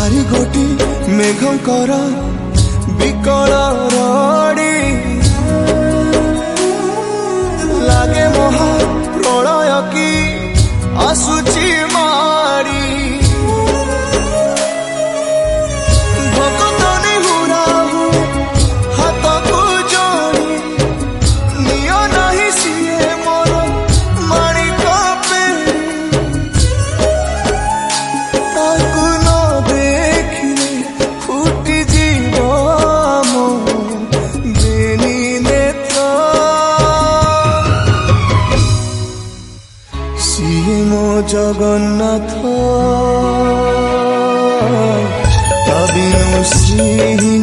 चारि गोटी मेघंकर विकल रड़ी लागे महा प्रलय की आसुची मारी भक्तनी हुराहु हाथ को जोड़ी नियो नहीं सिए मोर माणिक पेड़ी ताकू न देखिले फुटी जीव मो बेनी नेत्र सिए मो जगन्नाथ तबिनु श्री